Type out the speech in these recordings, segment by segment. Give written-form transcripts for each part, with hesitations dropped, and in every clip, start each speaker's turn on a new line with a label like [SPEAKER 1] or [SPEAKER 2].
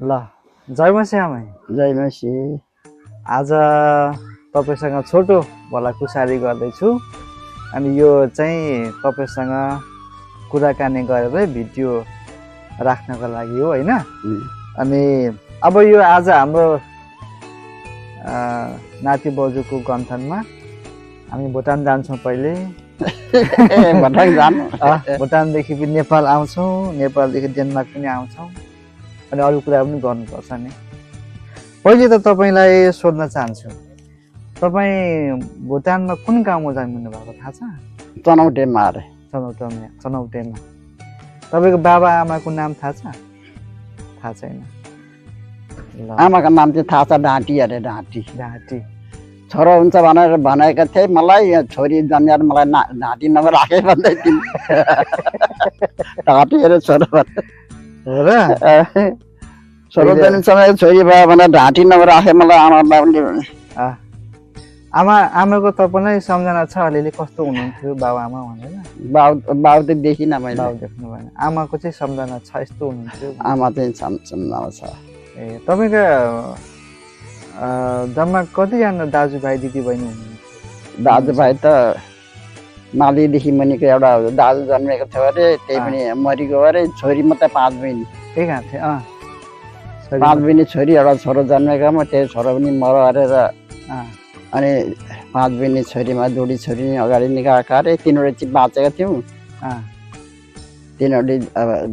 [SPEAKER 1] ल जय मसी आमै
[SPEAKER 2] जय मसी।
[SPEAKER 1] आज तपाईसँग छोटो भलाकुसारी गर्दैछु अनि यो चाहिँ तपाईसँग कुराकानी गरेर भिडियो राख्नको लागि हो हैन। अनि अब यो आज हाम्रो नाति बजुको गन्थनमा हामी भुटान जान्छौँ पहिले।
[SPEAKER 2] भुटान जानु
[SPEAKER 1] भुटानदेखि पनि नेपाल आउँछौँ, नेपालदेखि डेनमार्क पनि आउँछौँ अनि अरू कुरा पनि गर्नुपर्छ नि। पहिले त तपाईँलाई सोध्न चाहन्छु, तपाईँ भुटानमा कुन गाउँमा जन्मिनु भएको थाहा छ?
[SPEAKER 2] चनौटेमा अरे।
[SPEAKER 1] चनौटेमा। तपाईँको बाबा आमाको नाम थाहा छ? थाहा छैन।
[SPEAKER 2] आमाको नाम चाहिँ थाहा छ, ढाँटी अरे। ढाँटी छोरो हुन्छ भनेर भनेको थिए मलाई। छोरी जन्मेर मलाई ढाँटी नराखे भन्दै थिइन्। ढाँटी अरे छोरो हो र। छोरो जन्मसँग छोरी भयो भने ढाँटी नराखे मलाई आमालाई।
[SPEAKER 1] आमाको तपाईँलाई सम्झना छ अलिअलि कस्तो हुनुहुन्थ्यो बाबु आमा भनेर?
[SPEAKER 2] बाउ त देखिनँ मैले।
[SPEAKER 1] बाउ देख्नु भएन। आमाको चाहिँ सम्झना छ, यस्तो हुनुहुन्थ्यो?
[SPEAKER 2] आमा चाहिँ सम्झना छ।
[SPEAKER 1] ए तपाईँका जम्मा कतिजना दाजुभाइ दिदीबहिनी हुनुहुन्छ?
[SPEAKER 2] दाजुभाइ त मालीदेखि मुनिको एउटा दाजु जन्मेको थियो अरे, त्यही पनि मरिगयो अरे। छोरी मात्रै 5 बहिनी।
[SPEAKER 1] त्यही कहाँ थियो?
[SPEAKER 2] 5 बहिनी छोरी, एउटा छोरो जन्मेकोमा त्यही छोरो पनि मर अरेर। अनि 5 बहिनी छोरीमा दुडी छोरी अगाडि निकाएको अरे। 3वटा चाहिँ बाँचेका थियौँ। 3वटा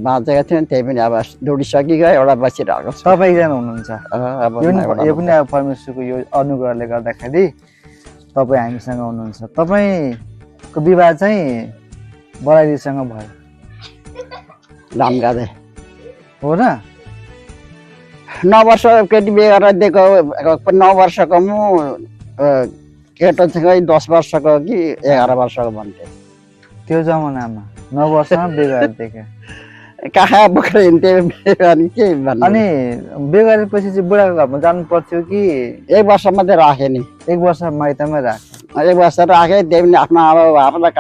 [SPEAKER 2] बाँचेका थियौँ, त्यही पनि अब दुडी सकिगयो, एउटा बसिरहेको छ।
[SPEAKER 1] तपाईँ एकजना हुनुहुन्छ। यो पनि अब परमेश्वरको यो अनुग्रहले गर्दाखेरि तपाईँ हामीसँग हुनुहुन्छ। तपाईँको विवाह चाहिँ बराइलीसँग भयो?
[SPEAKER 2] लामगादे
[SPEAKER 1] हो र?
[SPEAKER 2] 9 वर्ष केटी बिहे गरेर दिएको। 9 वर्षको म केटो चाहिँ 10 वर्षको कि 11 वर्षको भन्थे
[SPEAKER 1] त्यो जमानामा। 9 वर्षमा बिहे गरेर दिएको।
[SPEAKER 2] कहाँ बोकेर हिँड्थ्यो अनि के भन्नु।
[SPEAKER 1] अनि बिहे गरेपछि चाहिँ बुढाको घरमा जानु पर्थ्यो कि?
[SPEAKER 2] 1 वर्ष मात्रै राखेँ नि।
[SPEAKER 1] 1 वर्ष माइतमै राख्यो।
[SPEAKER 2] 1 वर्ष राखेँ, त्यही पनि आफ्नो आमा बाबालाई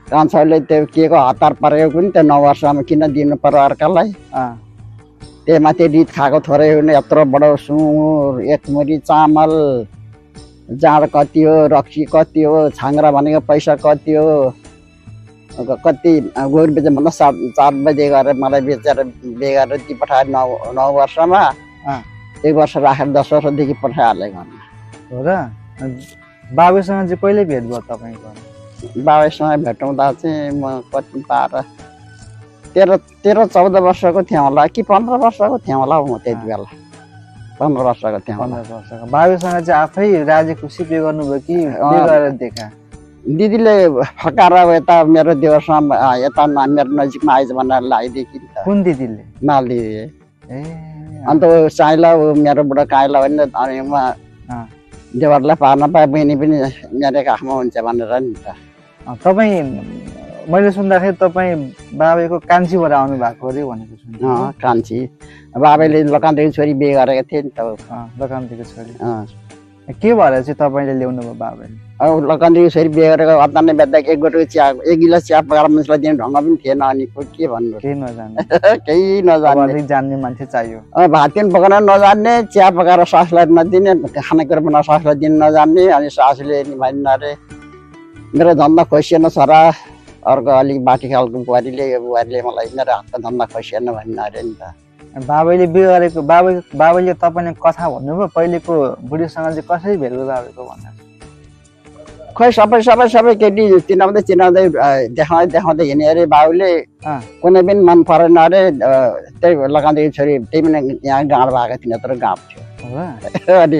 [SPEAKER 2] कान्छाले त्यो के को हतार परेको पनि त्यो 9 वर्षमा किन दिनु पर्यो अर्कालाई। त्यही माथि रित खाएको थोरै हो नि। यत्रो बडो सुँगुर, 1 मुरी चामल, जाँड कति हो, रक्सी कति हो, छाङ्रा भनेको पैसा कति हो, कति गोरु बेचे भन्दा 4 बजे गएर मलाई बेचेर बिहे गरेर ती पठाए 9 वर्षमा। 1 वर्ष राखेर 10 वर्षदेखि पठाइहालेँ घरमा।
[SPEAKER 1] हो र? बाबुसँग चाहिँ कहिले भेट भयो तपाईँको?
[SPEAKER 2] बाबुसँग भेटाउँदा चाहिँ म कति 13-14 वर्षको थिएँ होला कि 15 वर्षको थिएँ होला म त्यति बेला। 15 वर्षको थिएँ।
[SPEAKER 1] 15 वर्षको। बाबुसँग चाहिँ आफै राजी खुसी बिहे गर्नुभयो कि बिहे गरेर देखा?
[SPEAKER 2] दिदीले फकाएर यता मेरो देवरसँग यता मेरो नजिकमा आइज भनेर लगाइदिएकी नि त।
[SPEAKER 1] कुन दिदीले?
[SPEAKER 2] माल दिदी।
[SPEAKER 1] ए
[SPEAKER 2] अन्त चाइला मेरो बुढो काइला भने अनि म देवरलाई पार्न पाए बहिनी पनि मेरो काखमा हुन्छ भनेर नि त।
[SPEAKER 1] तपाईँ मैले सुन्दाखेरि तपाईँ बाबैको कान्छीबाट आउनु भएको अरे भनेको सुन्नु।
[SPEAKER 2] कान्छी बाबैले लकानदेखि छोरी बिहे गरेको थिए नि त।
[SPEAKER 1] लकानदेखि छोरी के भएर चाहिँ तपाईँले ल्याउनु भयो बाबैले?
[SPEAKER 2] अब लकानदेखि छोरी बिहे गरेको अचानक बेच्दा 1 गोटो चिया 1 गिलास चिया पकाएर मान्छेलाई दिने ढङ्ग पनि थिएन। अनि के भन्नु,
[SPEAKER 1] केही नजान्ने
[SPEAKER 2] केही नजान्ने
[SPEAKER 1] जान्ने मान्छे चाहियो।
[SPEAKER 2] भात पनि पकाउन नजान्ने, चिया पकाएर सासुलाई नदिने, खानेकुरा बनाएर सासुलाई दिन नजान्ने। अनि सासूले नि भनिन् अरे मेरो धन्दा खोसिएन छोरा। अर्को अलिक बाटी खालको बुहारीले मलाई मेरो हातको धन्दा खोसिएन भनिन् अरे नि त।
[SPEAKER 1] बाबैले बिहे गरेको बाबैले तपाईँले कथा भन्नुभयो पहिलेको बुढीसँग चाहिँ कसरी भेट भयो बाबैको भनेर?
[SPEAKER 2] खोइ सबै केटी चिनाउँदै देखाउँदै हिँड्ने अरे। बाबुले कुनै पनि मन परेन अरे। त्यही लगाउँदै छोरी त्यही पनि यहाँ गाँड भएको थिएन, यत्रो गाँड थियो। अनि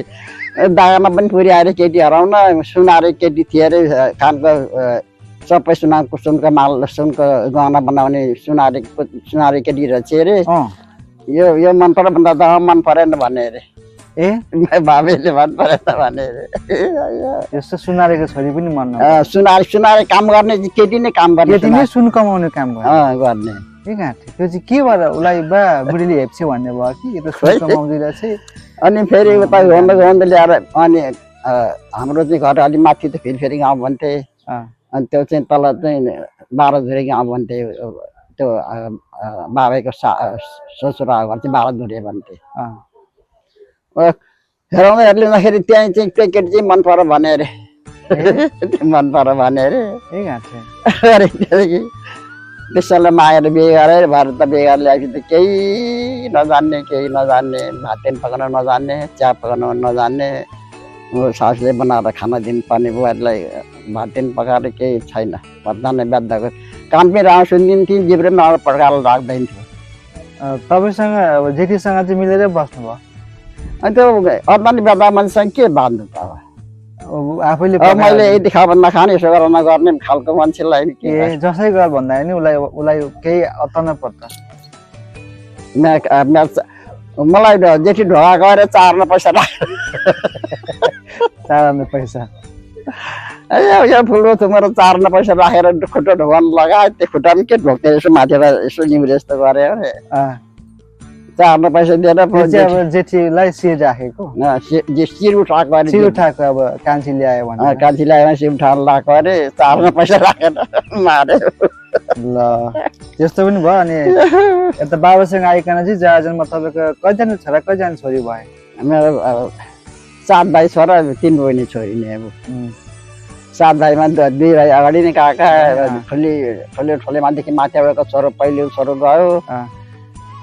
[SPEAKER 2] दागामा पनि पुर्याएर केटी हराउन सुनारे केटी थिए अरे। कानको सबै सुनको माल सुनको गहना बनाउने सुनारे केटी रहेछ अरे। यो मन पऱ्यो भन्दा त मन परेन भने अरे। बाबेले मन परेन भने अरे।
[SPEAKER 1] यस्तो सुनारेको छोरी पनि मन
[SPEAKER 2] सुनारे काम गर्ने केटी नै काम गर्ने,
[SPEAKER 1] केटी नै सुन कमाउने काम
[SPEAKER 2] गर्ने।
[SPEAKER 1] त्यो चाहिँ के भएर उसलाई बा बुढीले हेप्छ भन्ने भयो कि यो त सुन कमाउँदै रहेछ।
[SPEAKER 2] अनि फेरि उता घुम्दै ल्याएर अनि हाम्रो चाहिँ घर अलि माथि त फेरि गाउँ भन्थे। अनि त्यो चाहिँ तल चाहिँ 12 झुरे गाउँ भन्थे। त्यो बाबाको ससुरा घर चाहिँ बालाधुरे भन्थे
[SPEAKER 1] अँ,
[SPEAKER 2] हेराउँदाखेरि लिँदाखेरि त्यहाँ चाहिँ त्यो केटी चाहिँ मन पऱ्यो भने अरे मन पऱ्यो भने अरे
[SPEAKER 1] ए घाँसे
[SPEAKER 2] अरे त्यहाँदेखि त्यसैलाई मागेर बिहे गरेर भएर त बिहे गरेर ल्याएपछि त केही नजान्ने भात पनि पकाउन नजान्ने चिया पकाउन नजान्ने सासुले बनाएर खाना दिनुपर्ने बुहारीलाई भात पनि पकाएर केही छैन भत्ताले बाध्यको काम पनि राम्रो सुनिदिन्थ्यो जिब्रो पनि राम्रो पड्काएर राख्दैन थियो
[SPEAKER 1] तपाईँसँग अब जेठीसँग चाहिँ मिलेरै बस्नुभयो
[SPEAKER 2] अनि त्यो अर्दानी बेदा मान्छेसँग के बाँध्नु त अब
[SPEAKER 1] आफैले
[SPEAKER 2] अब मैले यति खा भन्दा खाने यसो गरेर नगर्ने खालको मान्छेलाई के
[SPEAKER 1] ए जसै गर भन्दा नि उसलाई केही अत्ताउन पर्छ
[SPEAKER 2] मलाई जेठी ढोका गएर चार्न पैसा
[SPEAKER 1] चारने पैसा
[SPEAKER 2] यो फुलो थुमेर चार्न पैसा राखेर खुट्टा ढोकान लगायो त्यो खुट्टा पनि के ढोक्थ्यो यसो माथेर यसो निम्रे जस्तो गऱ्यो अरे चार्न पैसा दिएर
[SPEAKER 1] अब जेठीलाई सिर राखेको
[SPEAKER 2] सिर उठाएको अरे
[SPEAKER 1] सिर उठाएको अब कान्छी ल्यायो भने
[SPEAKER 2] कान्छी ल्यायो सिर उठाएर लगाएको अरे चार्न पैसा राखेर मार्यो
[SPEAKER 1] ल त्यस्तो पनि भयो अनि यता बाबासँग आइकन चाहिँ जहाजमा तपाईँको कतिजना छोरा कतिजना छोरी भयो
[SPEAKER 2] मेरो 7 भाइ छोरा 3 बहिनी छोरी नै अब 7 भाइमा 2 भाइ अगाडि नै काका ठुले मादेखि माथिबाटको छोरो पहिलो छोरो गयो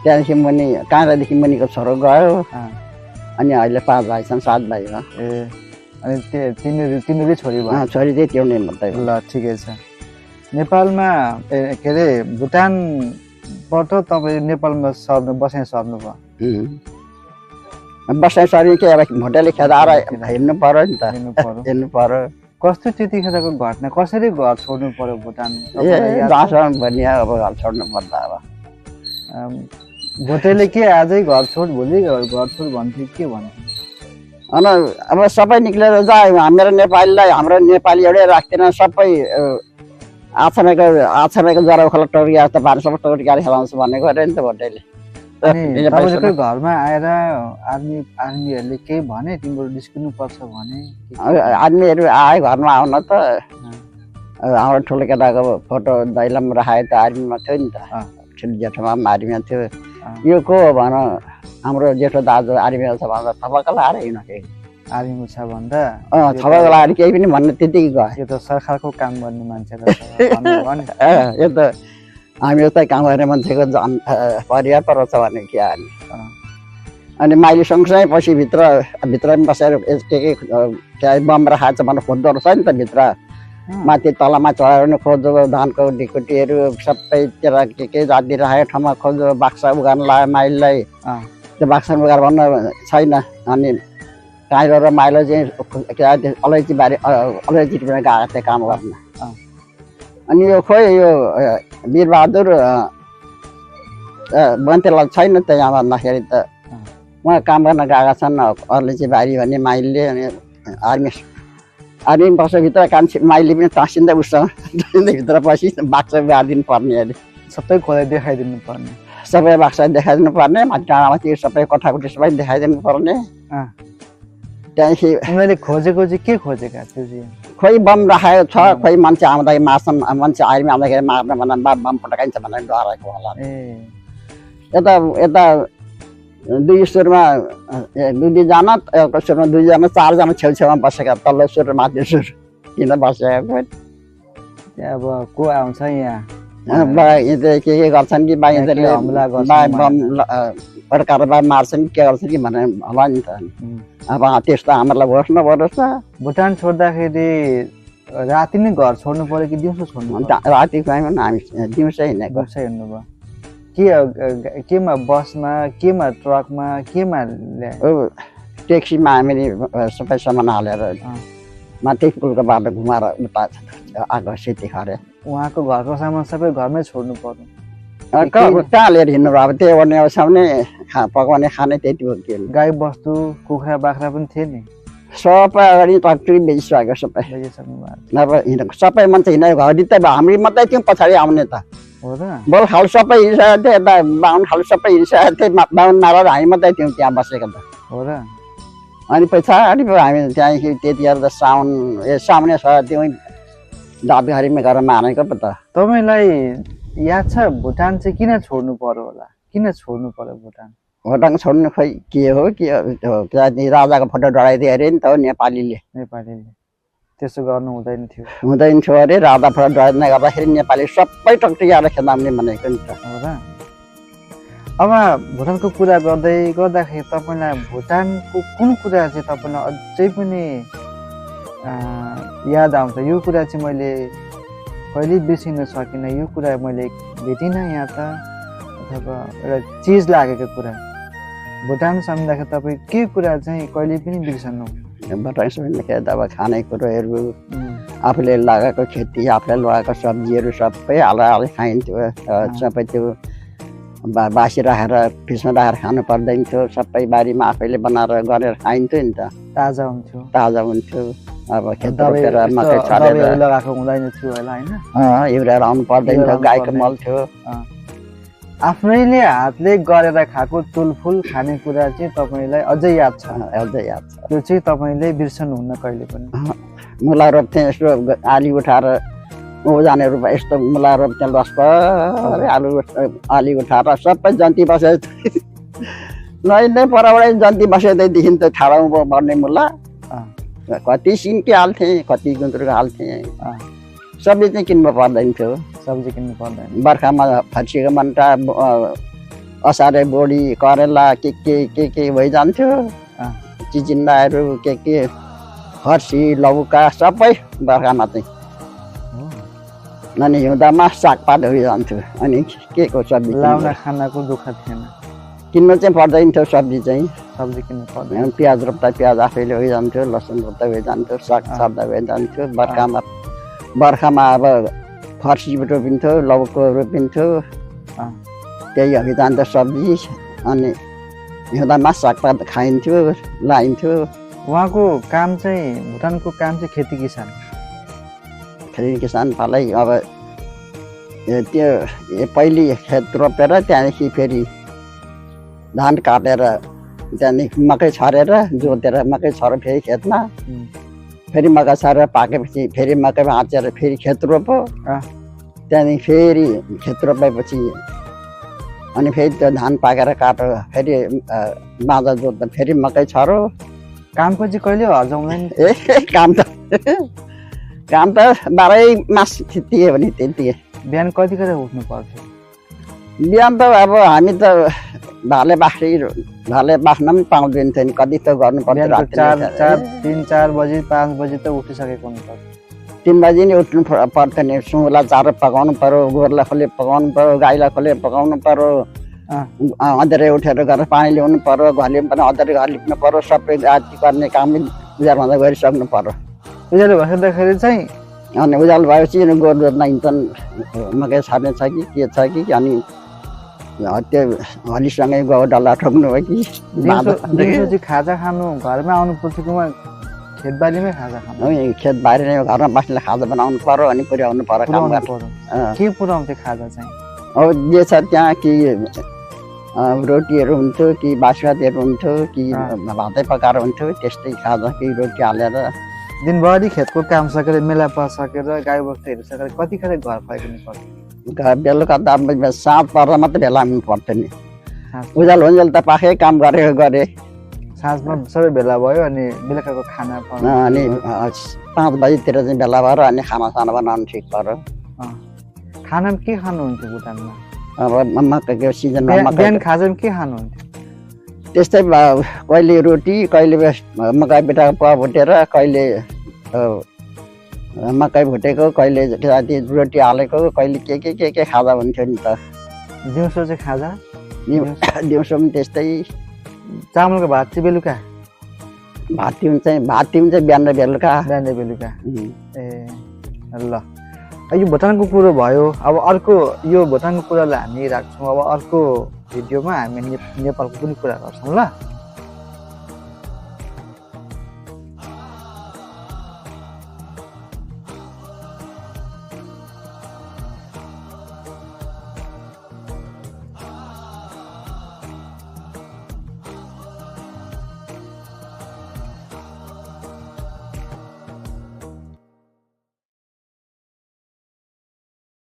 [SPEAKER 2] त्यहाँदेखि मुनि काँडादेखि मुनिको छोरो गयो अनि अहिले 5 भाइ छन् 7 भाइमा
[SPEAKER 1] ए अनि तिनीहरू छोरी भयो
[SPEAKER 2] छोरी चाहिँ त्यो नै मात्रै
[SPEAKER 1] ल ठिकै छ नेपालमा के अरे भुटानबाट तपाईँ नेपालमा बसाइ सर्नु भयो
[SPEAKER 2] बसाइ सरी के अब भोटेले खेदाएर हिँड्नु पर्यो नि त हिँड्नु पर्यो
[SPEAKER 1] कस्तो त्यतिखेरको घटना कसरी घर छोड्नु पर्यो भुटान
[SPEAKER 2] भन्ने अब घर छोड्नु पर्दा अब
[SPEAKER 1] भोटेले के आजै घर छोड भोलि घर छोड भन्थ्यो के भन्थ्यो
[SPEAKER 2] अनि अब सबै निक्लेर जा मेरो नेपालीलाई हाम्रो नेपाली एउटै राख्दैन सबै आछामेको जरा खोला टोरिया त भान्सामा टोरिया खेलाउँछ भनेको अरे नि त भोटेले
[SPEAKER 1] तपाईँको घरमा आएर आर्मीहरूले केही भने तिम्रो निस्किनु पर्छ भने
[SPEAKER 2] आर्मीहरू आयो घरमा आउन त हाम्रो ठुलो केटाको फोटो दैलम राखेको त आर्मीमा थियो नि त ठुलो जेठोमा पनि आर्मीमा थियो यो को हो भन हाम्रो जेठो दाजु आर्मीमा छ भन्दा थपक्क लाएर हिँड्यो
[SPEAKER 1] आर्मीमा छ भन्दा
[SPEAKER 2] थपक्क लाएर केही पनि भन्नु त्यतिकै गयो
[SPEAKER 1] यो त सरकारको काम गर्ने मान्छे
[SPEAKER 2] यो त हामी उतै काम गर्ने मान्छेको परिवार पर छ भने के हाल्ने अनि माइली सँगसँगै पछि भित्र पनि बसेर के बम राखेको छ भनेर खोज्दो रहेछ नि त भित्र माथि तलमा चढाएर खोज्दो धानको ढिकुटीहरू सबैतिर के जाति राखेको ठाउँमा खोज्दो बाक्सा उगार्न लाग्यो माइलीलाई त्यो बाक्सा उगार भन्न छैन अनि काइलो र माइलो चाहिँ अलैँची बारी अलैँची पनि गएको थियो काम गर्न अनि यो खोइ यो वीरबहादुर बन्तेलाल छैन त यहाँ भन्दाखेरि त उहाँ काम गर्न गएका छन् अलैँची बारी भन्ने माइलीले अनि आर्मी बसेभित्र कान्छी माइली पनि टाँसिँदै उसँग भित्र पछि बाक्सा गाडिदिनु पर्ने अरे
[SPEAKER 1] सबै खोला देखाइदिनु पर्ने
[SPEAKER 2] सबै बाक्सा देखाइदिनु पर्ने माथि डाँडामाथि सबै कोठाकोठी सबै देखाइदिनु पर्ने त्यहाँदेखि
[SPEAKER 1] उनीहरूले खोजेको चाहिँ के खोजेका त्यो चाहिँ
[SPEAKER 2] खोइ बम राखेको छ खोइ मान्छे आउँदाखेरि मार्छन् मान्छे आर्मी आउँदाखेरि मार्न भन्दा बम पटकाइन्छ भनेर डराएको होला यता 2 सुरमा 2जना एउटा सुरमा 2जना 4जना छेउछेउमा बसेका तल्लो सुर र माथि सुर किन बसेका
[SPEAKER 1] अब को आउँछ यहाँ
[SPEAKER 2] के गर्छन् कि बाहिरले बम पड्काएर मार्छन् के गर्छन् कि भने होला नि त अब त्यस्तो हामीहरूलाई होस् नपरोस् न
[SPEAKER 1] भुटान छोड्दाखेरि राति नै घर छोड्नु पर्यो कि दिउँसो छोड्नु
[SPEAKER 2] राति गयौँ हामी दिउँसै हिँडेको
[SPEAKER 1] हिँड्नुभयो केमा बसमा केमा ट्रकमा केमा
[SPEAKER 2] ट्याक्सीमा हामीले सबै सामान हालेर माथि पुलको बाटो घुमाएर उता आएको सेती खरे
[SPEAKER 1] उहाँको घरको सामान सबै घरमै छोड्नु पर्यो
[SPEAKER 2] कहाँ लिएर हिँड्नु भयो अब त्यही गर्ने ओछ्याउने पकाउने खाने त्यति हो के
[SPEAKER 1] गाई बस्तु कुखुरा बाख्रा पनि थिए नि
[SPEAKER 2] सबै अगाडि ट्याक्ट्री बेचिसक्यो सबै अब हिँडेको सबै मान्छे हिँडेको घर त हामी मात्रै थियौँ पछाडि आउने त
[SPEAKER 1] हो र
[SPEAKER 2] बोल खाल सबै हिँडिसकेको थियो यता बाहुन खाल सबै हिँडिसकेको थियो बाहुन मारेर हामी मात्रै थियौँ त्यहाँ बसेको त
[SPEAKER 1] हो र
[SPEAKER 2] अनि पछाडि हामी त्यहाँदेखि त्यतिखेर त साउने छ त्यो दाबीघरीमा गएर मानेको पो त
[SPEAKER 1] तपाईँलाई याद छ भुटान चाहिँ किन छोड्नु पर्यो होला किन छोड्नु पर्यो भुटान
[SPEAKER 2] भुटान छोड्नु खोइ के हो राजाको फोटो डढाइदियो अरे नि त हो नेपालीले
[SPEAKER 1] नेपालीले त्यसो गर्नु हुँदैन थियो
[SPEAKER 2] हुँदैन थियो अरे राजा फोटो डढाइदिने गर्दाखेरि नेपाली सबै टक्टिएर खेदाउने भनेको नि त
[SPEAKER 1] हो र अब भुटानको कुरा गर्दाखेरि तपाईँलाई भुटानको कुन कुरा चाहिँ तपाईँलाई अझै पनि याद आउँछ यो कुरा चाहिँ मैले कहिले बिर्सिन सकिनँ यो कुरा मैले भेटिनँ यहाँ त अथवा एउटा चिज लागेको कुरा भुटान सम्झिँदाखेरि तपाईँ के कुरा चाहिँ कहिले पनि बिर्सनु
[SPEAKER 2] भुटान सम्झिँदाखेरि अब खानेकुरोहरू आफूले लगाएको खेती आफूले लगाएको सब्जीहरू सबै हालेर खाइन्थ्यो सबै त्यो बासी राखेर फ्रिजमा राखेर खानु पर्दैन थियो सबै बारीमा आफैले बनाएर गरेर खाइन्थ्यो नि त
[SPEAKER 1] ताजा हुन्थ्यो
[SPEAKER 2] अब खेत रोपेर मकै छरेर
[SPEAKER 1] लगाएको हुँदैन थियो होला होइन
[SPEAKER 2] युरिया लाउनु पर्दैन थियो गाईको मल थियो
[SPEAKER 1] आफ्नैले हातले गरेर खाएको तुलफुल खानेकुरा चाहिँ तपाईँलाई अझै याद छ त्यो चाहिँ तपाईँले बिर्सनुहुन्न कहिले पनि
[SPEAKER 2] मुला रोप्थेँ यस्तो आली उठाएर उब्जनेहरू यस्तो मुला रोप्थेँ लस्कर आली उठाएर सबै जन्ती बसेर नै परबाटै जन्ती बसेदै देखिन्थ्यो ठाडोमा पर्ने मुला कति सिन्की हाल्थेँ कति गुन्द्रुक हाल्थेँ सब्जी चाहिँ किन्नु पर्दैन थियो बर्खामा फर्सीको मन्टा असारे बोडी करेला के भइजान्थ्यो चिचिन्डाहरू के फर्सी लौका सबै बर्खामा चाहिँ अनि हिउँदामा सागपात भइजान्थ्यो अनि के को सब्जी
[SPEAKER 1] लाउन खानाको दुःख थिएन
[SPEAKER 2] किन्नु चाहिँ पर्दैन थियो सब्जी
[SPEAKER 1] किन्नु पर्दैन
[SPEAKER 2] प्याज रोप्दा प्याज आफैले भइजान्थ्यो लसुन रोप्दा भइजान्थ्यो साग छर्दा भइजान्थ्यो बर्खामा अब फर्सी रोपिन्थ्यो लौको रोपिन्थ्यो त्यही भइजान्थ्यो सब्जी अनि हिउँदामा सागपात खाइन्थ्यो लाइन्थ्यो
[SPEAKER 1] उहाँको काम चाहिँ भुटानको काम चाहिँ खेती
[SPEAKER 2] किसान पालै अब त्यो पहिले खेत रोपेर त्यहाँदेखि फेरि धान काटेर त्यहाँदेखि मकै छरेर जोतेर मकै छरेर फेरि खेतमा फेरि मकै छरेर पाकेपछि फेरि मकै भाँचेर फेरि खेत रोप्यो त्यहाँदेखि फेरि खेत रोपेपछि अनि फेरि त्यो धान पाकेर काट्यो फेरि बाँझा जोत्दा फेरि मकै छर्यो
[SPEAKER 1] कामको चाहिँ कहिले हजाउँदैन
[SPEAKER 2] काम त 12 मास थिए भने त्यति
[SPEAKER 1] बिहान कतिखेर उठ्नु पर्थ्यो
[SPEAKER 2] बिहान त अब हामी त भाले बाख्न पनि पाउँदैन थियो नि कति त गर्नु पर्थ्यो
[SPEAKER 1] 3-4 बजे 5 बजे त उठिसकेको हुनुपर्छ
[SPEAKER 2] 3 बजे नि उठ्नु पर्थ्यो नि सुँगुरलाई चारो पकाउनु पर्यो गोरुलाई खोले पकाउनु पर्यो गाईलाई खोले पकाउनु पर्यो अँधेरै उठेर गएर पानी ल्याउनु पर्यो घरले पनि अँधेरै घर लिप्नु पर्यो सबै आदि गर्ने काम उज्यालोभन्दा गरिसक्नु पर्यो
[SPEAKER 1] उज्यालो भइसक्दाखेरि चाहिँ
[SPEAKER 2] अनि उज्यालो भएपछि गोरु जोत्न हिँड्छन् मकै छर्ने छ कि के छ कि अनि त्यो हलीसँगै गयो डल्ला ठोक्नु हो कि
[SPEAKER 1] दिउँसो खाजा खानु घरमै आउनु पर्थ्यो खेतबारीमै खाजा खानु
[SPEAKER 2] खेतबारी नै घरमा बस्ने खाजा बनाउनु पर्यो अनि पुर्याउनु पर्यो काम गर्नु
[SPEAKER 1] के पुऱ्याउँथ्यो खाजा चाहिँ
[SPEAKER 2] अब जे छ त्यहाँ कि रोटीहरू हुन्थ्यो कि बासमतीहरू हुन्थ्यो कि भातै पकाएर हुन्थ्यो त्यस्तै खाजा कि रोटी हालेर
[SPEAKER 1] दिनभरि खेतको काम सकेर मेला सकेर गाई बस्तु हेरिसकेर कतिखेर घर फर्किनु पर्थ्यो
[SPEAKER 2] बेलुका त साँझ पर्दा मात्रै भेला हुनु पर्थ्यो नि उज्यालो हुन्जेल त पाखै काम गरे
[SPEAKER 1] साँझमा सबै भेला भयो अनि बेलुकाको खाना
[SPEAKER 2] अनि 5 बजीतिर चाहिँ भेला भएर अनि खाना बनाउनु ठिक पर्यो
[SPEAKER 1] खानामा के खानुहुन्थ्यो भुटानमा
[SPEAKER 2] अब मकैको सिजनमा
[SPEAKER 1] बिहान खाजामा के खानुहुन्थ्यो
[SPEAKER 2] त्यस्तै कहिले रोटी कहिले मकै पिठा भुटेर कहिले मकै भुटेको कहिले रोटी हालेको कहिले के खाजा हुन्थ्यो नि त
[SPEAKER 1] दिउँसो चाहिँ खाजा
[SPEAKER 2] दिउँसो पनि त्यस्तै
[SPEAKER 1] चामलको भात चाहिँ बेलुका
[SPEAKER 2] भात हुन्छ बिहान र बेलुका
[SPEAKER 1] ए ल यो भुटानको कुरो भयो अब अर्को यो भुटानको कुरालाई हामी राख्छौँ अब अर्को भिडियोमा हामी नेपालको पनि कुरा गर्छौँ ल